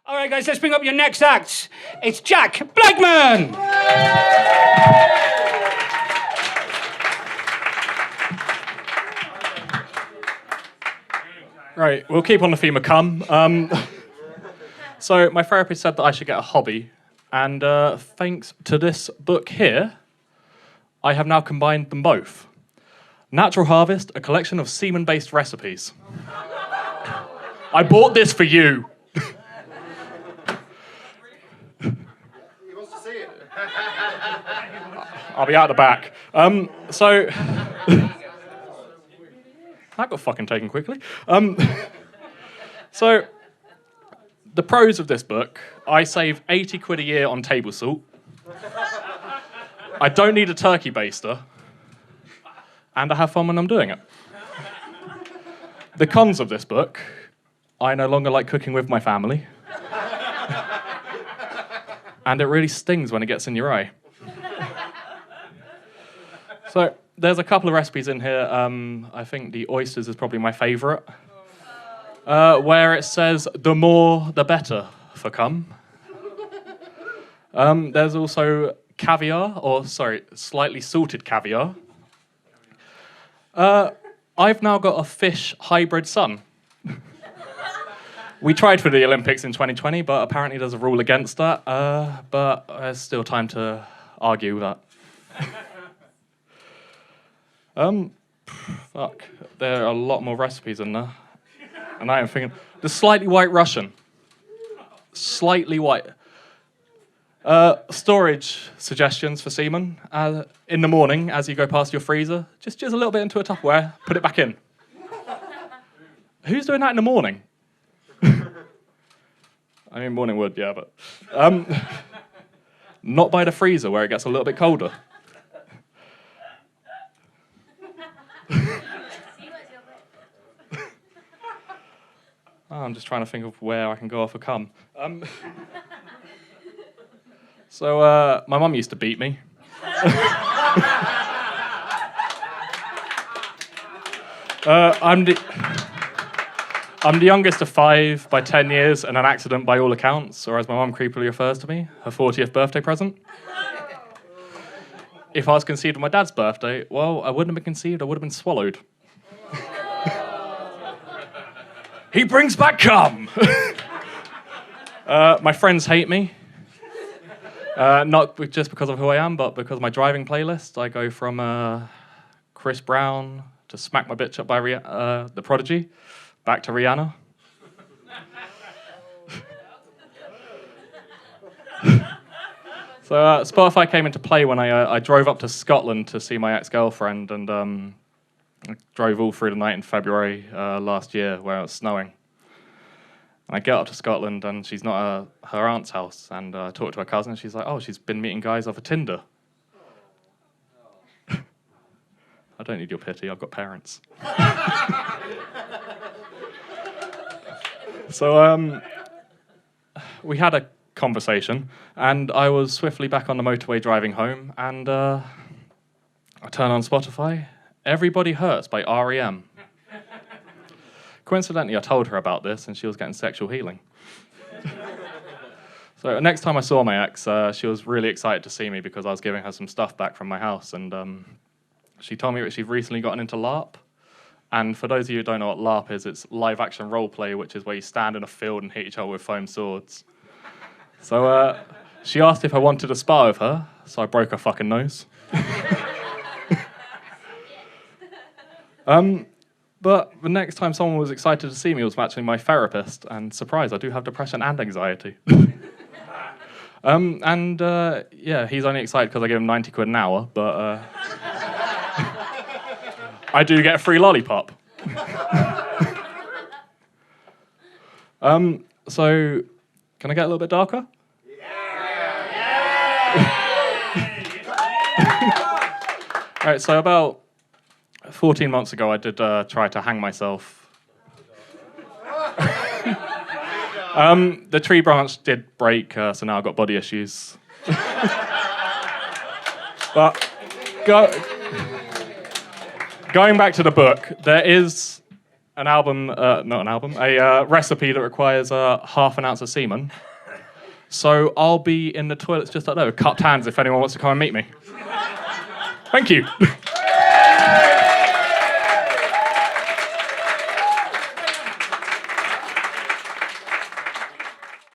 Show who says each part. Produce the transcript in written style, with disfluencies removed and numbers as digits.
Speaker 1: All right, guys, let's bring up your next act. It's Jack Blakeman.
Speaker 2: Right, we'll keep on the theme of cum. So my therapist said that I should get a hobby, and thanks to this book here, I have now combined them both. Natural Harvest, a collection of semen-based recipes. I bought this for you.
Speaker 3: He wants to see it.
Speaker 2: I'll be out the back. So that got fucking taken quickly. So the pros of this book: I save 80 quid a year on table salt. I don't need a turkey baster, and I have fun when I'm doing it. The cons of this book: I no longer like cooking with my family, and it really stings when it gets in your eye. So there's a couple of recipes in here. I think the oysters is probably my favourite, where it says the more the better for cum. There's also caviar, slightly salted caviar. I've now got a fish hybrid son. We tried for the Olympics in 2020, but apparently there's a rule against that. But there's still time to argue that. Fuck. There are a lot more recipes in there. And I am thinking, the slightly white Russian. Slightly white. Storage suggestions for semen. In the morning, as you go past your freezer, just a little bit into a Tupperware, put it back in. Who's doing that in the morning? I mean, morning wood, yeah, but... not by the freezer, where it gets a little bit colder. I'm just trying to think of where I can go off a cum. So my mum used to beat me. I'm the youngest of 5 by 10 years and an accident by all accounts, or as my mum creepily refers to me, her 40th birthday present. If I was conceived on my dad's birthday, well, I wouldn't have been conceived, I would have been swallowed. He brings back cum! My friends hate me. Not just because of who I am, but because of my driving playlist. I go from Chris Brown to Smack My Bitch Up by The Prodigy, back to Rihanna. So Spotify came into play when I drove up to Scotland to see my ex-girlfriend, and I drove all through the night in February last year where it was snowing. And I get up to Scotland and she's not at her aunt's house, and I talk to her cousin and she's like, oh, she's been meeting guys off of Tinder. I don't need your pity, I've got parents. So we had a conversation, and I was swiftly back on the motorway driving home, and I turn on Spotify. Everybody Hurts by R.E.M. Coincidentally, I told her about this, and she was getting sexual healing. So next time I saw my ex, she was really excited to see me because I was giving her some stuff back from my house, and she told me that she'd recently gotten into LARP. And for those of you who don't know what LARP is, it's live-action roleplay, which is where you stand in a field and hit each other with foam swords. So she asked if I wanted to spar with her, so I broke her fucking nose. But the next time someone was excited to see me was actually my therapist, and surprise, I do have depression and anxiety. Yeah, he's only excited because I give him 90 quid an hour, but I do get a free lollipop. So, can I get a little bit darker? All right, so about 14 months ago, I did try to hang myself. The tree branch did break, so now I've got body issues. But going back to the book, there is a recipe that requires half an ounce of semen. So I'll be in the toilets just like that with cupped hands if anyone wants to come and meet me. Thank you.